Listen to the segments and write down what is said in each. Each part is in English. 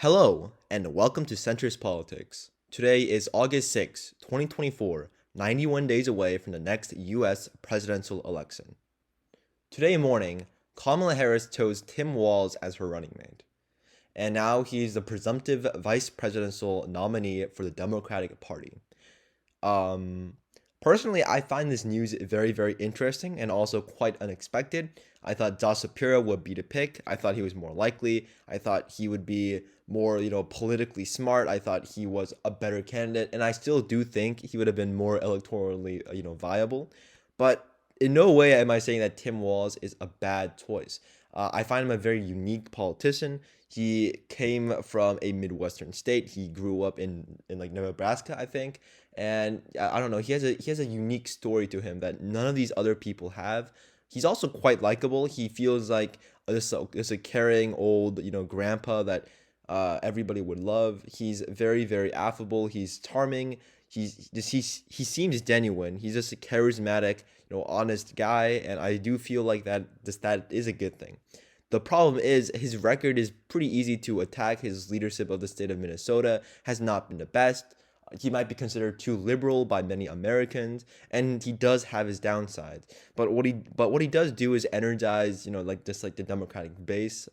Hello, and welcome to Centrist Politics. Today is August 6, 2024, 91 days away from the next U.S. presidential election. Today morning, Kamala Harris chose Tim Walz as her running mate, and now he's the presumptive vice presidential nominee for the Democratic Party. Um, Personally, I find this news very, very interesting and also quite unexpected. I thought Josh Shapiro would be the pick. I thought he was more likely. I thought he would be more, politically smart. I thought he was a better candidate, and I still do think he would have been more electorally, viable. But in no way am I saying that Tim Walz is a bad choice. I find him a very unique politician. He came from a Midwestern state. He grew up in like Nebraska, I think, and I don't know. He has a unique story to him that none of these other people have. He's also quite likable. He feels like this a caring old grandpa that everybody would love. He's very, very affable. He's charming. He seems genuine. He's just a charismatic, honest guy, and I do feel like that is a good thing. The problem is his record is pretty easy to attack. His leadership of the state of Minnesota has not been the best. He might be considered too liberal by many Americans, and he does have his downsides. But what he does do is energize, like just like the Democratic base.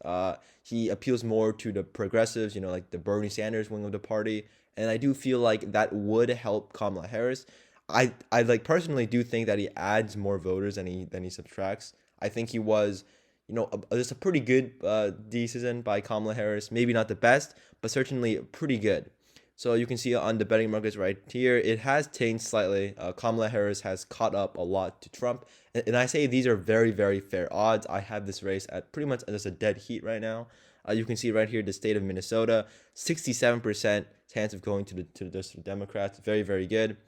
He appeals more to the progressives, like the Bernie Sanders wing of the party, and I do feel like that would help Kamala Harris. I like personally do think that he adds more voters than he subtracts. I think he was, just a pretty good decision by Kamala Harris. Maybe not the best, but certainly pretty good. So you can see on the betting markets right here, it has changed slightly. Kamala Harris has caught up a lot to Trump. And I say these are very, very fair odds. I have this race at pretty much just a dead heat right now. You can see right here the state of Minnesota, 67% chance of going to the Democrats. Very, very good.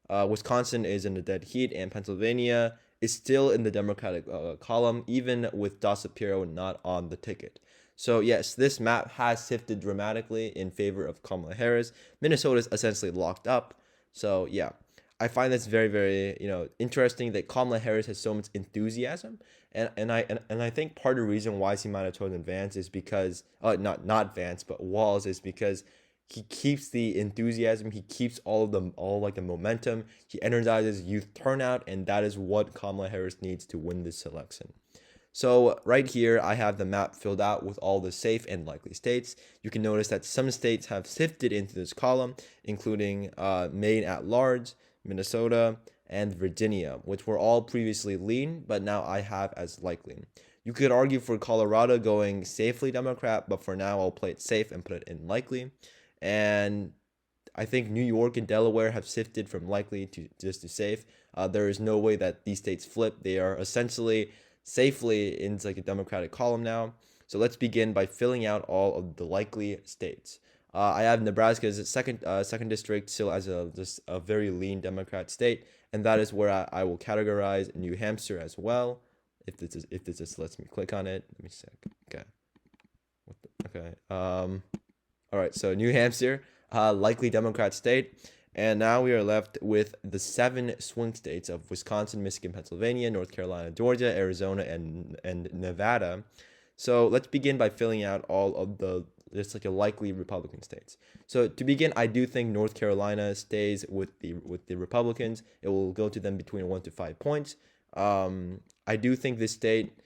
Wisconsin is in the dead heat, and Pennsylvania is still in the Democratic column, even with Josh Shapiro not on the ticket. So yes, this map has shifted dramatically in favor of Kamala Harris. Minnesota is essentially locked up. So yeah, I find this very, very interesting that Kamala Harris has so much enthusiasm, and I think part of the reason why she might have chosen Vance is because not Vance but Walz is because he keeps the enthusiasm, he keeps all like the momentum, he energizes youth turnout, and that is what Kamala Harris needs to win this election. So right here, I have the map filled out with all the safe and likely states. You can notice that some states have sifted into this column, including Maine at large, Minnesota, and Virginia, which were all previously lean, but now I have as likely. You could argue for Colorado going safely Democrat, but for now I'll play it safe and put it in likely. And I think New York and Delaware have shifted from likely to just to safe. There is no way that these states flip. They are essentially safely into like a Democratic column now. So let's begin by filling out all of the likely states. I have Nebraska as a second district, still as just a very lean Democrat state, and that is where I will categorize New Hampshire as well. If this just lets me click on it, let me check. Okay. Okay. All right. So New Hampshire, likely Democrat state. And now we are left with the 7 swing states of Wisconsin, Michigan, Pennsylvania, North Carolina, Georgia, Arizona, and Nevada. So let's begin by filling out all of just like a likely Republican states. So to begin, I do think North Carolina stays with the Republicans. It will go to them between 1 to 5 points. I do think this state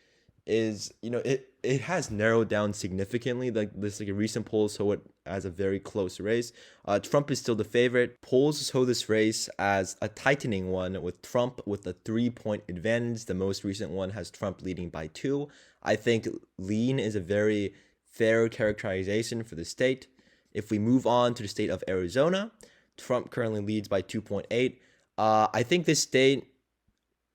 is, it has narrowed down significantly. Like this, like a recent poll show it as a very close race. Trump is still the favorite. Polls show this race as a tightening one, with Trump with a 3-point advantage. The most recent one has Trump leading by 2. I think lean is a very fair characterization for the state. If we move on to the state of Arizona, Trump currently leads by 2.8. I think this state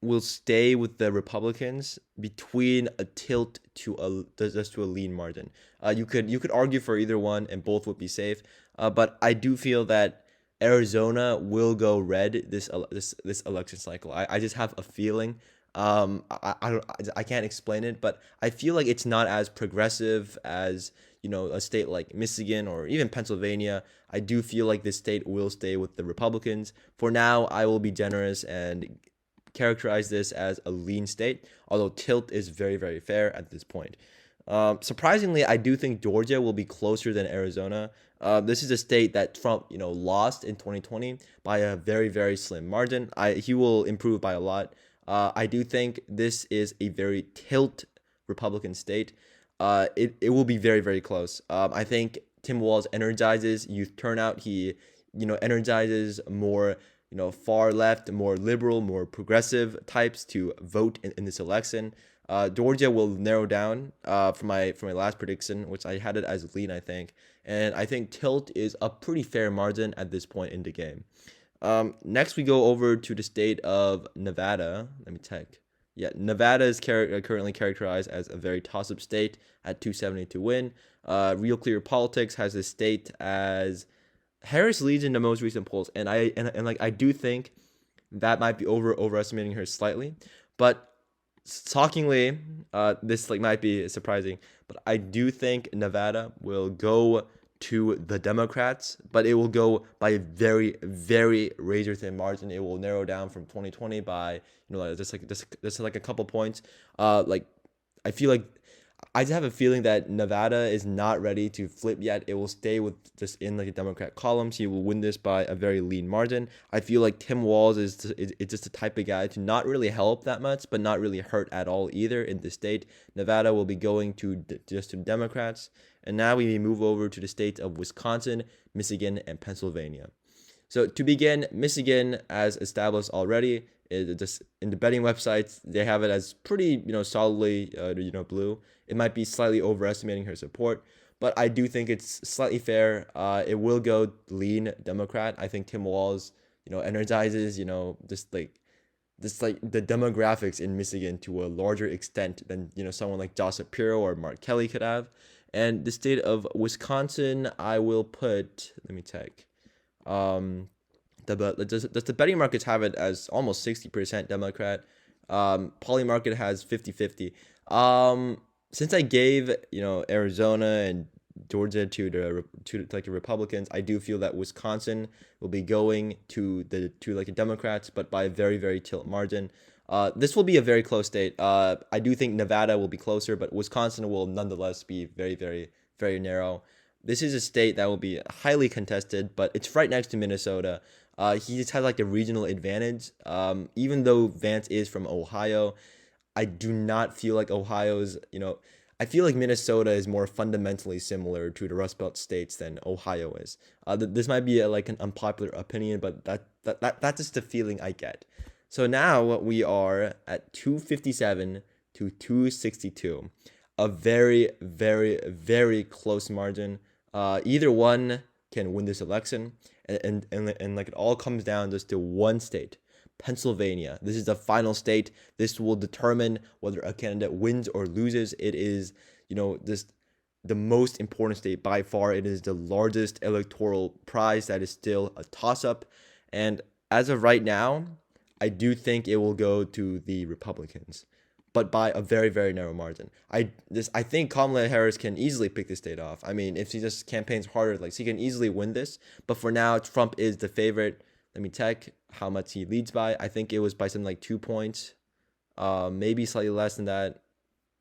will stay with the Republicans between a tilt to a lean margin. You could argue for either one, and both would be safe. But I do feel that Arizona will go red this election cycle. I just have a feeling. I can't explain it, but I feel like it's not as progressive as a state like Michigan or even Pennsylvania. I do feel like this state will stay with the Republicans. For now, I will be generous and characterize this as a lean state, although tilt is very, very fair at this point. Surprisingly, I do think Georgia will be closer than Arizona. This is a state that Trump, lost in 2020 by a very, very slim margin. He will improve by a lot. I do think this is a very tilt Republican state. It will be very, very close. I think Tim Walz energizes youth turnout. He, energizes more, far left, more liberal, more progressive types to vote in this election. Georgia will narrow down for my last prediction, which I had it as lean, I think, and I think tilt is a pretty fair margin at this point in the game. Next, we go over to the state of Nevada. Let me check. Yeah, Nevada is currently characterized as a very toss-up state at 270 to win. Real Clear Politics has this state as Harris leads in the most recent polls, and I do think that might be overestimating her slightly, but shockingly, this might be surprising, but I do think Nevada will go to the Democrats, but it will go by a very, very razor thin margin. It will narrow down from 2020 by just like a couple points. I feel like I just have a feeling that Nevada is not ready to flip yet. It will stay with just in a Democrat columns. He will win this by a very lean margin. I feel like Tim Walz is just the type of guy to not really help that much, but not really hurt at all either in the state. Nevada will be going just to Democrats. And now we move over to the states of Wisconsin, Michigan, and Pennsylvania. So to begin, Michigan, as established already, is just in the betting websites, they have it as pretty, solidly, blue. It might be slightly overestimating her support, but I do think it's slightly fair. It will go lean Democrat. I think Tim Walz, energizes, just like the demographics in Michigan to a larger extent than someone like Josh Shapiro or Mark Kelly could have. And the state of Wisconsin, I will put. Let me check. The betting markets have it as almost 60% Democrat. Poly market has 50-50. Since I gave Arizona and Georgia to the Republicans, I do feel that Wisconsin will be going to the Democrats, but by a very, very tilt margin. This will be a very close state. I do think Nevada will be closer, but Wisconsin will nonetheless be very, very, very narrow. This is a state that will be highly contested, but it's right next to Minnesota. He just has a regional advantage. Even though Vance is from Ohio, I do not feel like Ohio's, I feel like Minnesota is more fundamentally similar to the Rust Belt states than Ohio is. This might be an unpopular opinion, but that's just the feeling I get. So now we are at 257 to 262, a very, very, very close margin. Either one can win this election, and it all comes down just to one state, Pennsylvania. This is the final state. This will determine whether a candidate wins or loses. It is, just the most important state by far. It is the largest electoral prize that is still a toss-up. And as of right now, I do think it will go to the Republicans, but by a very, very narrow margin. I think Kamala Harris can easily pick this state off. I mean, if she just campaigns harder, she can easily win this. But for now, Trump is the favorite. Let me check how much he leads by. I think it was by something like 2 points, maybe slightly less than that.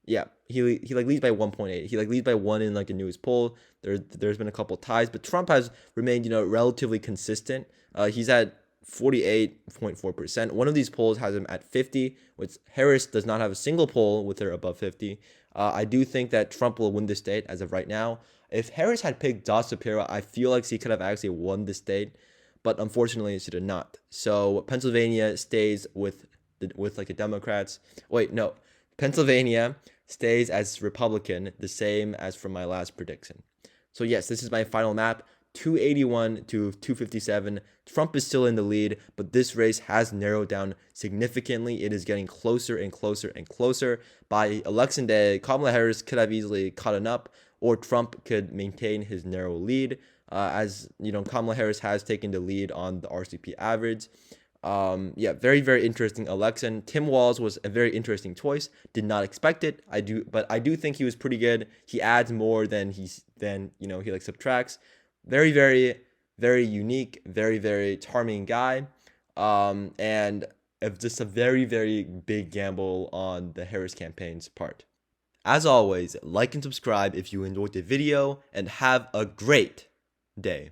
Yeah, he leads by 1.8. He leads by 1 in the newest poll. There's been a couple ties, but Trump has remained relatively consistent. He's at 48.4%. One of these polls has him at 50, which Harris does not have a single poll with her above 50. I do think that Trump will win the state as of right now. If Harris had picked Josh Shapiro, I feel like she could have actually won the state, but unfortunately she did not. So Pennsylvania stays with the Democrats. Wait, no. Pennsylvania stays as Republican, the same as from my last prediction. So yes, this is my final map. 281 to 257. Trump is still in the lead, but this race has narrowed down significantly. It is getting closer and closer and closer. By election day, Kamala Harris could have easily caught up, or Trump could maintain his narrow lead. As Kamala Harris has taken the lead on the RCP average. Very, very interesting election. Tim Walz was a very interesting choice. Did not expect it. But I do think he was pretty good. He adds more than he subtracts. Very, very, very unique, very, very charming guy. And just a very, very big gamble on the Harris campaign's part. As always, like and subscribe if you enjoyed the video, and have a great day.